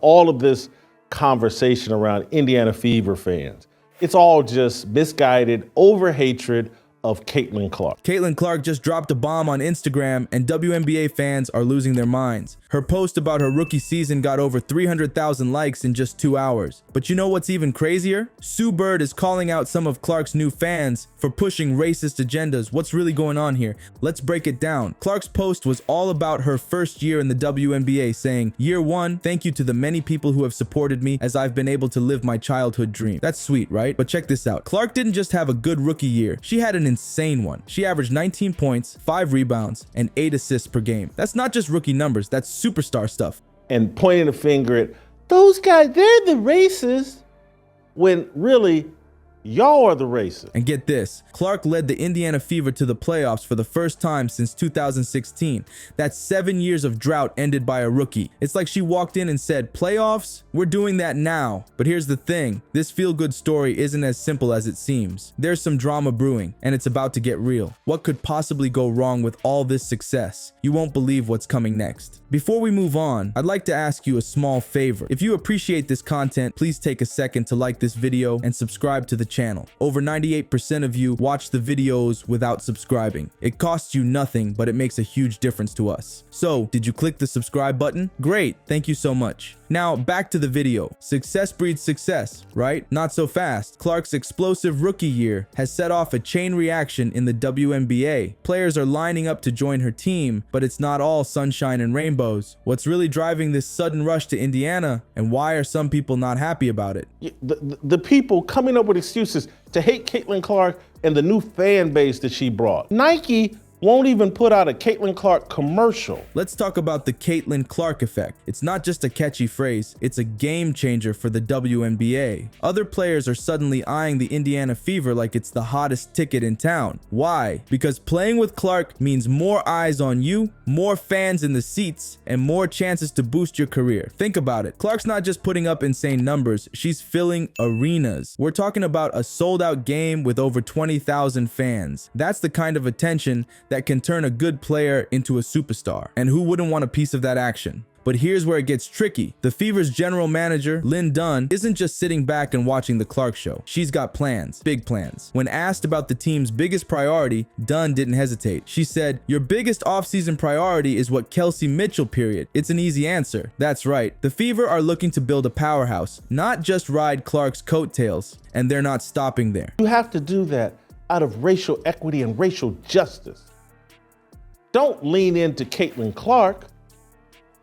all of this conversation around Indiana Fever fans. It's all just misguided over-hatred of Caitlin Clark. Caitlin Clark just dropped a bomb on Instagram, and WNBA fans are losing their minds. Her post about her rookie season got over 300,000 likes in just 2 hours. But you know what's even crazier? Sue Bird is calling out some of Clark's new fans for pushing racist agendas. What's really going on here? Let's break it down. Clark's post was all about her first year in the WNBA, saying, "Year 1, thank you to the many people who have supported me as I've been able to live my childhood dream." That's sweet, right? But check this out. Clark didn't just have a good rookie year. She had an insane one. She averaged 19 points, 5 rebounds, and 8 assists per game. That's not just rookie numbers, that's superstar stuff. And pointing the finger at those guys, they're the racists, when really y'all are the racists. And get this, Clark led the Indiana Fever to the playoffs for the first time since 2016. That's 7 years of drought ended by a rookie. It's like she walked in and said, "Playoffs? We're doing that now." But here's the thing, this feel-good story isn't as simple as it seems. There's some drama brewing, and it's about to get real. What could possibly go wrong with all this success? You won't believe what's coming next. Before we move on, I'd like to ask you a small favor. If you appreciate this content, please take a second to like this video and subscribe to the channel. Over 98% of you watch the videos without subscribing. It costs you nothing, but it makes a huge difference to us. So, did you click the subscribe button? Great, thank you so much. Now, back to the video. Success breeds success, right? Not so fast. Clark's explosive rookie year has set off a chain reaction in the WNBA. Players are lining up to join her team, but it's not all sunshine and rainbows. What's really driving this sudden rush to Indiana, and why are some people not happy about it? The people coming up with excuses to hate Caitlin Clark and the new fan base that she brought. Nike won't even put out a Caitlin Clark commercial. Let's talk about the Caitlin Clark effect. It's not just a catchy phrase, it's a game changer for the WNBA. Other players are suddenly eyeing the Indiana Fever like it's the hottest ticket in town. Why? Because playing with Clark means more eyes on you, more fans in the seats, and more chances to boost your career. Think about it. Clark's not just putting up insane numbers, she's filling arenas. We're talking about a sold-out game with over 20,000 fans. That's the kind of attention that can turn a good player into a superstar. And who wouldn't want a piece of that action? But here's where it gets tricky. The Fever's general manager, Lynn Dunn, isn't just sitting back and watching the Clark show. She's got plans, big plans. When asked about the team's biggest priority, Dunn didn't hesitate. She said, "Your biggest offseason priority is what Kelsey Mitchell, period." It's an easy answer. That's right. The Fever are looking to build a powerhouse, not just ride Clark's coattails, and they're not stopping there. You have to do that out of racial equity and racial justice. Don't lean into Caitlin Clark,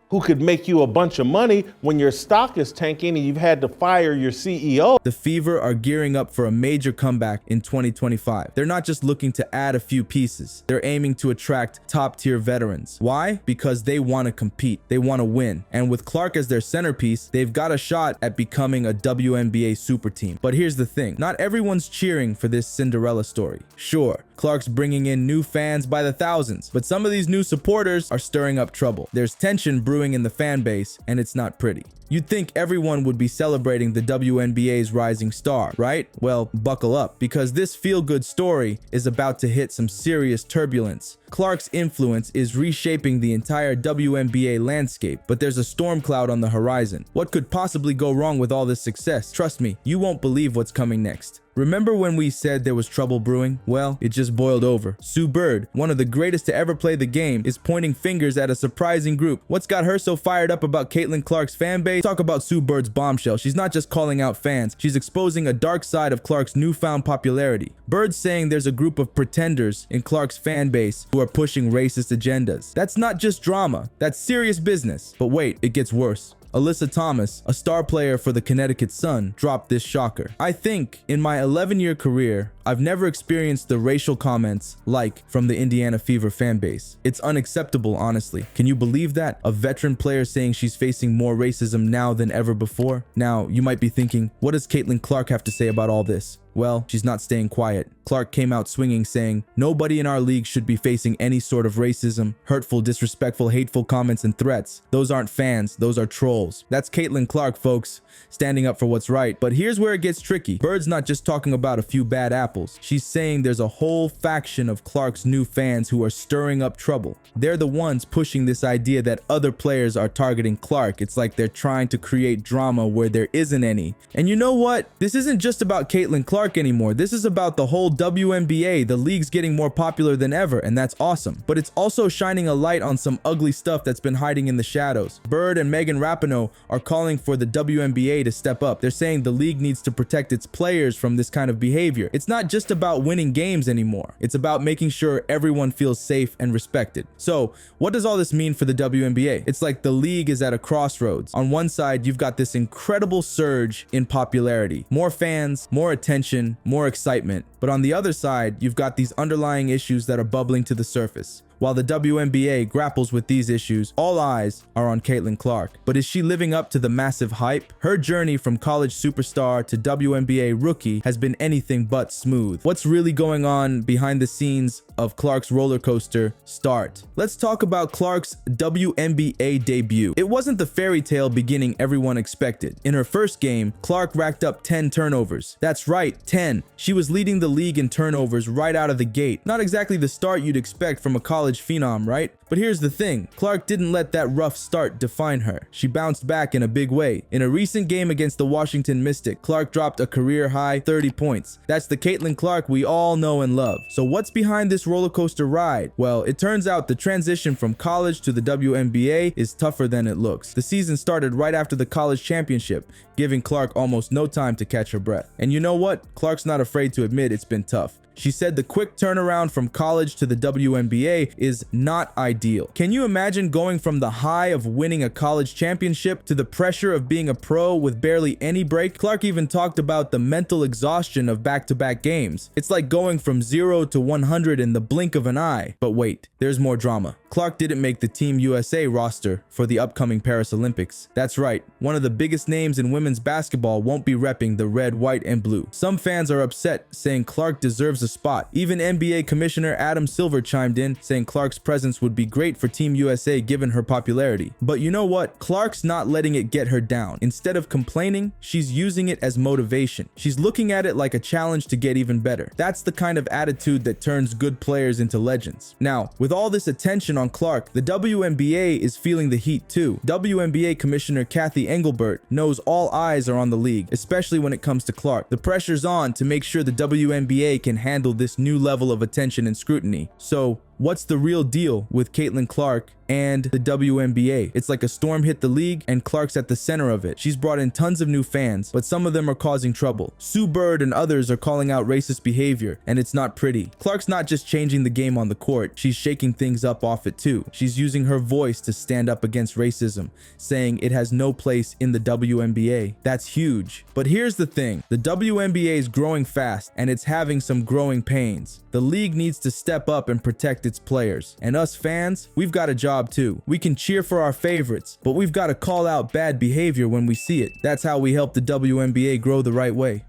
who could make you a bunch of money when your stock is tanking and you've had to fire your CEO. The Fever are gearing up for a major comeback in 2025. They're not just looking to add a few pieces. They're aiming to attract top-tier veterans. Why? Because they want to compete. They want to win. And with Clark as their centerpiece, they've got a shot at becoming a WNBA super team. But here's the thing. Not everyone's cheering for this Cinderella story. Sure, Clark's bringing in new fans by the thousands, but some of these new supporters are stirring up trouble. There's tension brewing in the fan base, and it's not pretty. You'd think everyone would be celebrating the WNBA's rising star, right? Well, buckle up, because this feel-good story is about to hit some serious turbulence. Clark's influence is reshaping the entire WNBA landscape, but there's a storm cloud on the horizon. What could possibly go wrong with all this success? Trust me, you won't believe what's coming next. Remember when we said there was trouble brewing? Well, it just boiled over. Sue Bird, one of the greatest to ever play the game, is pointing fingers at a surprising group. What's got her so fired up about Caitlin Clark's fan base? Talk about Sue Bird's bombshell. She's not just calling out fans, she's exposing a dark side of Clark's newfound popularity. Bird's saying there's a group of pretenders in Clark's fan base who are pushing racist agendas. That's not just drama, that's serious business. But wait, it gets worse. Alyssa Thomas, a star player for the Connecticut Sun, dropped this shocker. "I think in my 11-year career, I've never experienced the racial comments like from the Indiana Fever fan base. It's unacceptable, honestly." Can you believe that? A veteran player saying she's facing more racism now than ever before? Now, you might be thinking, what does Caitlin Clark have to say about all this? Well, she's not staying quiet. Clark came out swinging, saying, "Nobody in our league should be facing any sort of racism, hurtful, disrespectful, hateful comments and threats. Those aren't fans, those are trolls." That's Caitlin Clark, folks, standing up for what's right. But here's where it gets tricky. Bird's not just talking about a few bad apples. grapples. She's saying there's a whole faction of Clark's new fans who are stirring up trouble. They're the ones pushing this idea that other players are targeting Clark. It's like they're trying to create drama where there isn't any. And you know what? This isn't just about Caitlin Clark anymore. This is about the whole WNBA. The league's getting more popular than ever, and that's awesome. But it's also shining a light on some ugly stuff that's been hiding in the shadows. Bird and Megan Rapinoe are calling for the WNBA to step up. They're saying the league needs to protect its players from this kind of behavior. It's not just about winning games anymore. It's about making sure everyone feels safe and respected. So, what does all this mean for the WNBA? It's like the league is at a crossroads. On one side, you've got this incredible surge in popularity. More fans, more attention, more excitement. But on the other side, you've got these underlying issues that are bubbling to the surface. While the WNBA grapples with these issues, all eyes are on Caitlin Clark. But is she living up to the massive hype? Her journey from college superstar to WNBA rookie has been anything but smooth. What's really going on behind the scenes of Clark's roller coaster start? Let's talk about Clark's WNBA debut. It wasn't the fairy tale beginning everyone expected. In her first game, Clark racked up 10 turnovers. That's right, 10. She was leading the league in turnovers right out of the gate. Not exactly the start you'd expect from a college phenom, right? But here's the thing, Clark didn't let that rough start define her. She bounced back in a big way. In a recent game against the Washington Mystics, Clark dropped a career-high 30 points. That's the Caitlin Clark we all know and love. So what's behind this roller coaster ride? Well, it turns out the transition from college to the WNBA is tougher than it looks. The season started right after the college championship, giving Clark almost no time to catch her breath. And you know what? Clark's not afraid to admit it's been tough. She said the quick turnaround from college to the WNBA is not ideal. Can you imagine going from the high of winning a college championship to the pressure of being a pro with barely any break? Clark even talked about the mental exhaustion of back-to-back games. It's like going from 0 to 100 in the blink of an eye. But wait, there's more drama. Clark didn't make the Team USA roster for the upcoming Paris Olympics. That's right, one of the biggest names in women's basketball won't be repping the red, white, and blue. Some fans are upset, saying Clark deserves a spot. Even NBA Commissioner Adam Silver chimed in, saying Clark's presence would be great for Team USA given her popularity. But you know what? Clark's not letting it get her down. Instead of complaining, she's using it as motivation. She's looking at it like a challenge to get even better. That's the kind of attitude that turns good players into legends. Now, with all this attention on Clark, the WNBA is feeling the heat too. WNBA Commissioner Kathy Engelbert knows all eyes are on the league, especially when it comes to Clark. The pressure's on to make sure the WNBA can handle this new level of attention and scrutiny. So, what's the real deal with Caitlin Clark and the WNBA? It's like a storm hit the league and Clark's at the center of it. She's brought in tons of new fans, but some of them are causing trouble. Sue Bird and others are calling out racist behavior, and it's not pretty. Clark's not just changing the game on the court, she's shaking things up off it too. She's using her voice to stand up against racism, saying it has no place in the WNBA. That's huge. But here's the thing, the WNBA is growing fast and it's having some growing pains. The league needs to step up and protect its players. And us fans, we've got a job too. We can cheer for our favorites, but we've got to call out bad behavior when we see it. That's how we help the WNBA grow the right way.